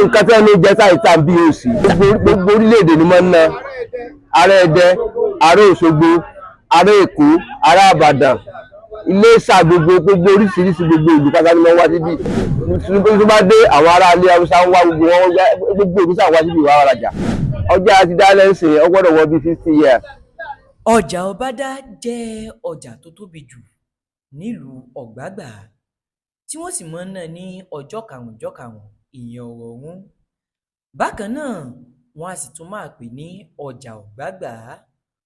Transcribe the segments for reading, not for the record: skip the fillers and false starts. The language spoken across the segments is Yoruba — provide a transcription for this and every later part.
nǹkan tí wọ́n ní jẹ́ sáìtà bí òsì gbogbo orílẹ̀-èdè ni wọ́n ń ná ará Ẹdẹ ará Òṣogbo ará Èkó ará Ìbàdàn Iléṣà gbogbo oríṣiríṣi gbogbo ìlú pátá ni wọ́n wá síbí tó bá dé àwọn ará ilé Haúsá ń wá gbogbo ìlú sáà wá síbí ìwà arajà ọjà ti dá lẹ́sìn ó gbọ́dọ̀ wọ bí 50 years. Ọjà Ọbádá jẹ́ ọjà tó tóbi jù nílùú Ọ̀gbàgbà tí wọ́n sì máa ń ná ní ọjọ́ karùn-ún ìyẹn Ọ̀rọ̀rún. Bákan náà wọ́n á sì tún máa pè ní ọjà Ọ̀gbàgbà.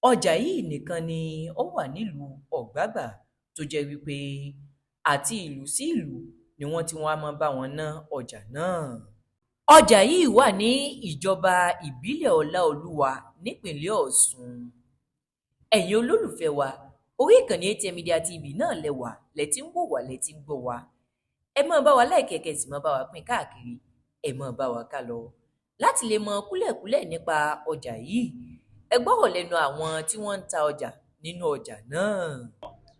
Ọjà yìí nìkan ni ó wà nílùú Ọ̀gbàgbà tó jẹ́ wípé àti ìlú sí ìlú ni wọ́n ti wá máa bá wọn ná ọjà náà. Ọjà yìí wà ní ìjọba ìbílẹ̀ Ọláolúwa nípìnlẹ̀ Ọ̀ṣun. Ẹ̀yin olólùfẹ́ wa, orí ìkànnì ATM Media TV náà lẹ́wà lẹ́tí ń wò wá lẹ́tí ń gbọ́ wa. Ẹ máa bá wa láìkẹ̀kẹ̀ sì máa bá wa pín káàkiri, ẹ máa bá wa ká lọ. Láti lè mọ kúlẹ̀kúlẹ̀ nípa ọjà yìí, ẹ gbọ́rọ̀ lẹ́nu àwọn tí wọ́n ń ta ọjà nínú ọjà náà.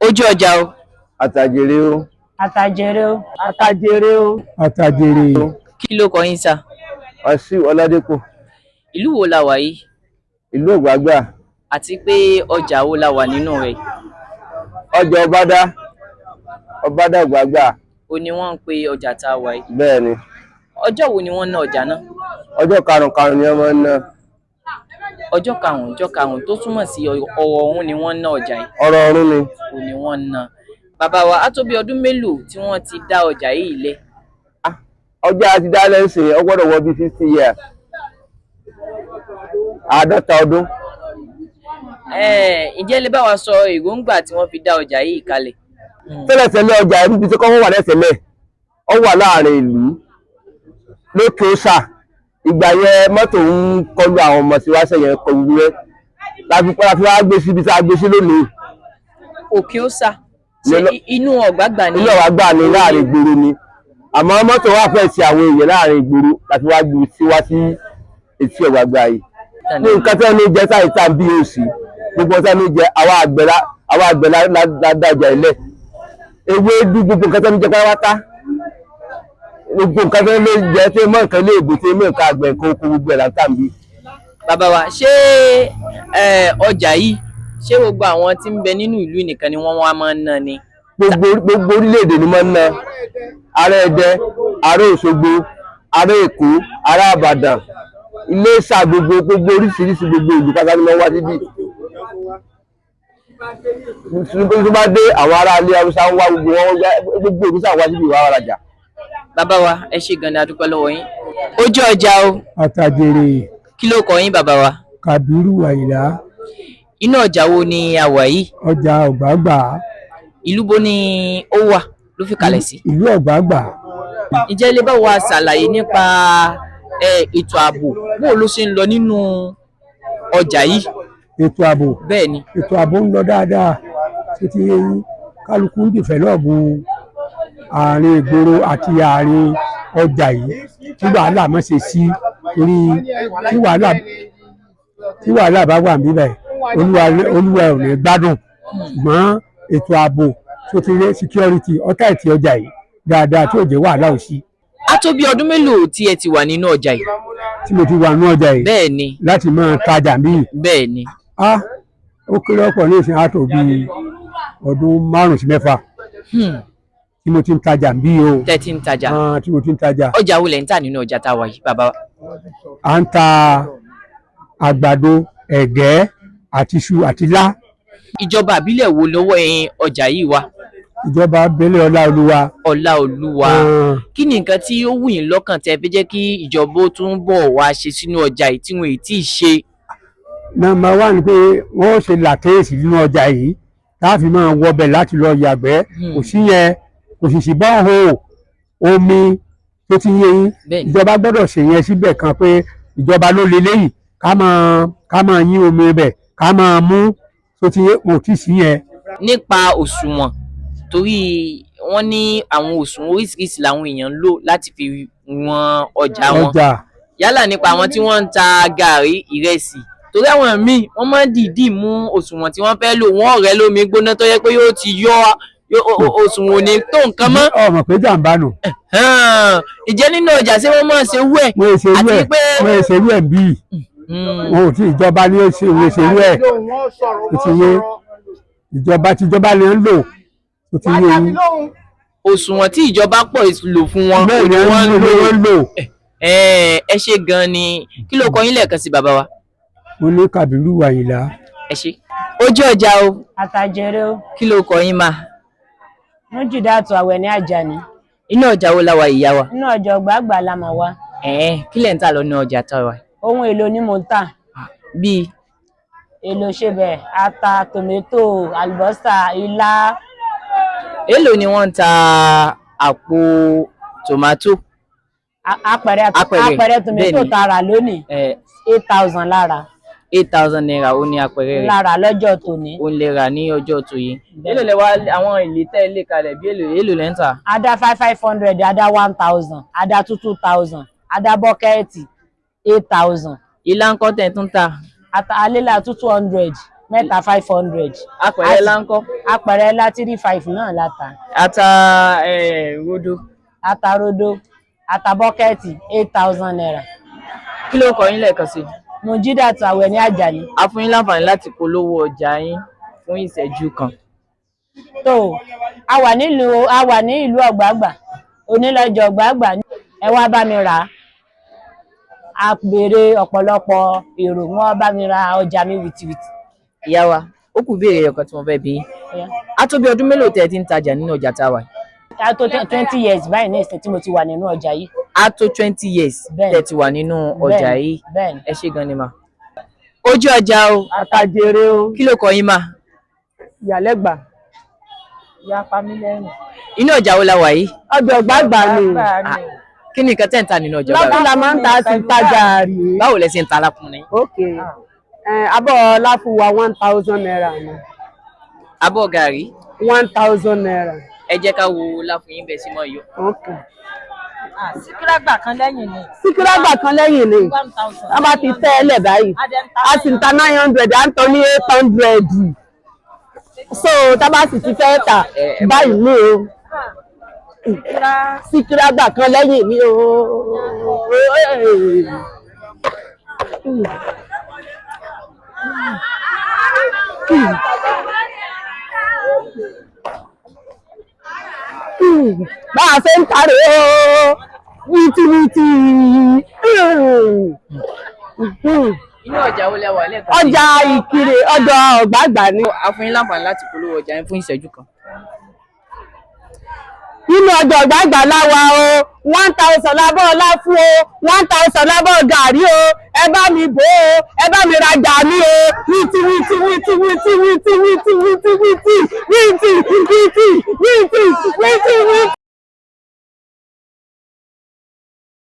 Ojú ọjà o. Àtàjèrè o. Àtàjèrè o. Àtàjèrè o. Àtàjèrè o. Kí ló kọ yín sà? Wàsíù Ọládépò. Ìlú wo la wà yìí? Ìlú Ọ̀gbàgbà. Àti pé ọjà wo la wà nínú rẹ̀? Ọjà Ọbádá Ọ̀gbàgbà. O ni wọ́n ń pe ọjà tá a wà yìí. Bẹ́ẹ̀ ni. Ọjọ́ wo ni wọ́n ná ọjà náà? Ọjọ́ karùn-ún ni wọ́n ń ná. Ọjọ́ karùn-ún tó túmọ̀ sí Ọ̀rọ̀rún ni wọ́n ná ọjà yìí. Ọ̀rọ̀rún ni. O ni wọ́n ná. Bàbá wa, á tó bí ọdún mélòó tí wọ́n ti dá ọjà yìí lẹ̀? Ọjà ti dá lẹ́sìn ó gbọ́dọ̀ wọ bí 50 years. 50 ọdún. Ǹjẹ́ lè bá wa sọ èròǹgbà tí wọ́n fi dá ọjà yìí kalẹ̀? Tẹ́lẹ̀tẹ́lẹ̀ ọjà ibi tí kọ́ wà lẹ́sẹ̀lẹ̀ ó wà láàrin ìlú lókè Ọ̀sà. Ìgbà yẹn mọ́tò ń kọlu àwọn ọmọ sí wáṣẹ̀ yẹn kọlu rẹ̀ láti wá gbé síbi tí a gbé sí lónìí. Òkè Ọ̀sà inú Ọ̀gbàgbà ni. Inú Ọ̀gbàgbà ni láàrin ìgboro ni. Àmọ́ mọ́tò wà fẹ́ sí àwọn èèyàn láàrin ìgboro láti wá gbé wá sí etí Ọ̀gbàgbà yìí. Ní nǹkan tí wọ́n ní jẹ́ sáìtà bí òsì gbogbo ọ̀sán ní jẹ́ àwọn àgbẹ̀ ládájà ilẹ̀. Ewé dú gbogbo nǹkan tí wọ́n ní jẹ́ pátápátá. Gbogbo nǹkan tí wọ́n lè jẹ́ tí mọ́ nǹkan lè bò tí mọ́ nǹkan àgbẹ̀ nǹkan oko gbogbo ẹ̀ látàbí. Bàbá wa, ṣé ọjà yìí ṣé gbogbo àwọn tí ń bẹ nínú ìlú nìkan ni wọ́n wá máa ń ná ni? Gbogbo orílẹ̀-èdè ni wọ́n ń ná. Ará Ẹdẹ ará Òṣogbo ará Èkó ará Ìbàdàn Iléṣà gbogbo oríṣiríṣi gbogbo ìlú pátá ni wọ́n wá síbí. Tó bá dé àwọn ará ilé Haúsá ń wá gbogbo ìlú sáà wá síbí ìwà arajà. Bàbá wa, ẹ ṣé gan-an, a dúpẹ́ lọ́wọ́ yín. Ojú ọjà o. Àtàjèrè. Kí ló kọ yín bàbá wa? Kàbírù Àyìnlá. Inú ọjà wo ni a wà yìí? Ọjà Ọ̀gbàgbà. Ìlú bo ni ó wà ló fi kalẹ̀ sí? Ìlú Ọ̀gbàgbà. Ǹjẹ́ lè bá wa ṣàlàyé nípa ètò ààbò bó ló ṣe ń lọ nínú ọjà yìí? Ètò ààbò. Bẹ́ẹ̀ ni. Ètò ààbò ń lọ dáadáa. Ṣé ti kálukú ń dìfẹ́lọ́ọ̀bù àárín ìgboro àti àárín ọjà yìí tí wàhálà má ṣe sí torí tí wàhálà bá wà níbẹ̀ olúwa ò ní gbádùn. Ṣùgbọ́n ètò ààbò tó ti rí security ọ̀tá ẹ̀tì ọjà yìí dáadáa tí ò jẹ́ wàhálà ò sí. Á tó bí ọdún mélòó tí ẹ ti wà nínú ọjà yìí? Tí mo ti wà nínú ọjà yìí. Bẹ́ẹ̀ ni. Láti máa tajà míì. Bẹ́ẹ̀ ni. Ó kéré ọ̀pọ̀ ní ìsìn àtò bíi ọdún 5 sí 6 tí mo ti ń tajà bí o. Tẹ́ ti ń tajà. Tí mo ti ń tajà. Ọjà wo lẹ̀ ń tà nínú ọjà tá a wà yìí bàbá wa? À ń ta àgbàdo, ẹ̀gẹ́ àti iṣu àti ilá. Ìjọba àbílẹ̀ wo lọ́wọ́ ọjà yìí wà? Ìjọba abẹ́lẹ̀ Ọláolúwa. Ọláolúwa. Kí ni nǹkan tí ó wù yín lọ́kàn tẹ́ fẹ́ jẹ́ kí ìjọba ó tún bọ̀ wá ṣe sínú ọjà yìí tí wọ́n ì tí ì ṣe? Number 1 ni pé wọ́n ó ṣe làtẹ́ẹ̀sì nínú ọjà yìí láti máa wọbẹ̀ láti lọ yàgbẹ́. Kò sí yẹn, kò sì sí bọ́ọ̀hó omi tó ti yé yín. Ìjọba gbọ́dọ̀ ṣe yẹn síbẹ̀ kan pé ìjọba ló leléyìí ká máa yín omi ibẹ̀ ká máa mú tó ti yé, kò tí sí yẹn. Nípa òṣùwọ̀n, torí wọ́n ní àwọn òṣùwọ̀n oríṣiríṣi làwọn èèyàn ń lò láti fi wọn ọjà wọn. Yálà nípa àwọn tí wọ́n ń ta gàrí, ìrẹsì, torí àwọn míì wọ́n máa ń dìídì mú òṣùwọ̀n tí wọ́n fẹ́ lò wọ́n rẹ́ lómi gbóná tó yẹ pé òṣùwọ̀n ò ní tó nǹkan mọ́. ọmọ pé jàǹbá nù. ìjẹ́ nínú ọjà ṣé wọ́n máa ṣe wú ẹ̀. wọ́n ṣe wú ẹ̀ bí wọn ò tí ìjọba ní ṣe wú ẹ̀ ó ti yé ìjọba tíjọba ni ń lò ó ti yé yín. òṣùwọ̀n tí ìjọba pọ̀ lò fún wọn bẹ́ẹ̀ ni wọ́n ń lò. ẹ ṣe gan ni kí ló kọ yín lẹ́ẹ̀kan sí bàbá wa. mo ní Kàbírù Àyìnlá. ẹ ṣe ojú ọjà o. àtàjẹrẹ o. kí ló kọ yín mà. Mújìdátù Àwẹ̀ní Àjàní. inú ọjà wo la wà ìyá wa. inú ọjà Ọ̀gbàgbà la mà wá. kí lẹ̀ ń tà lọ ní ọjà tá a wà. ohun èlò ni mo ń tà. bíi. èlò ṣebẹ̀ ata tòmẹ́tò àlùbọ́sà ilá. èlò ni wọ́n ń ta àpò tòmátò. apẹ̀rẹ̀ tòmẹ́tò tààrà lónìí 8,000 lára. 8,000 naira ó ní apẹ̀rẹ̀ rẹ̀. lára lọ́jọ́ tòní. ó lè rà ní ọjọ́ tòní. èlò lẹ wá àwọn èlé tẹ́ lè kalẹ̀ bí èlò lẹ́ ń tà. adá 500 adá 1,000 adá 2,000 adá bọ́kẹ́ẹ̀tì 8,000. ilá ńkọ́ tẹ̀ tún ta. àlélà 200 mẹ́ta 500. apẹ̀rẹ̀ lá ńkọ́. apẹ̀rẹ̀ lá 35 náà láta. ata rodo. ata rodo ata bọ́kẹ́ẹ̀tì 8,000 naira. kí ló kọ yín lẹ́ẹ̀kan sí. Mújìdátù Àwẹ̀ní Àjàní. a fún yín láǹfààní láti polówó ọjà yín fún ìṣẹ́jú kan. tó a wà ní ìlú Ọ̀gbàgbà onílọ́jọ́ Ọ̀gbàgbà ẹ wá bá mi rà á. a béèrè ọ̀pọ̀lọpọ̀ èrò wọn bá mi ra ọjà mi wìtìwìtì. ìyá wa ó kù béèrè ọkàn tí mo fẹ́ bí. a tó bí ọdún mélòó tẹ́ ẹ ti ń tajà nínú ọjà tá a wà. a tó 20 years báyìí ní ìsìn tí mo ti wà nínú ọjà yìí. a tó 20 years tẹ́ ti wà nínú ọjà yìí. ẹ ṣé gan ni mà. ojú ọjà o. àtàjèrè o. kí ló kọ yín mà. Ìyálẹ́gbà. ìyá Pamílẹ́rìn. inú ọjà wo la wà yìí. ọjà Ọ̀gbàgbà ni. kí ni nǹkan tẹ́ ń ta nínú ọjà Ọ̀gbàgbà. lọ́kùnrin la máa ń ta sí tajà rí. báwo lẹ ṣe ń ta lákùnrin. ok abọ́ láfùwà 1,000 naira ni. abọ́ gàrí. 1,000 naira. ẹ jẹ́ ká wo láfún yín bẹ̀ sí mọ́ yọ. ok. síkíràgbà kan lẹ́yìn ni. síkíràgbà kan lẹ́yìn ni. wọ́n bá ti tẹ́ ẹ lẹ̀ báyìí. a sì ń ta 900 à ń tọ́ ní 800. so tá a bá sì ti fẹ́ tà báyìí ní o. síkíràgbà kan lẹ́yìn ni o. bá a ṣe ń tàrí o wìtìwìtì. inú ọjà wo lẹ wà lẹ́ẹ̀kan. ọjà Ìkirè ọjà Ọ̀gbàgbà ni. a fún yín láǹfààní láti polówó ọjà yín fún ìṣẹ́jú kan. nínú ọjà Ọ̀gbàgbà láwa o 1,000 lábọ́ ọlá fún o 1,000 lábọ́ gàrí o ẹ bá mi bò ó ẹ bá mi rajà mi o wìtìwìtì wìtìwìtì wìtìwìtì wìtìwìtì wìtìwìtì wìtìwìtì wìtìwìtì.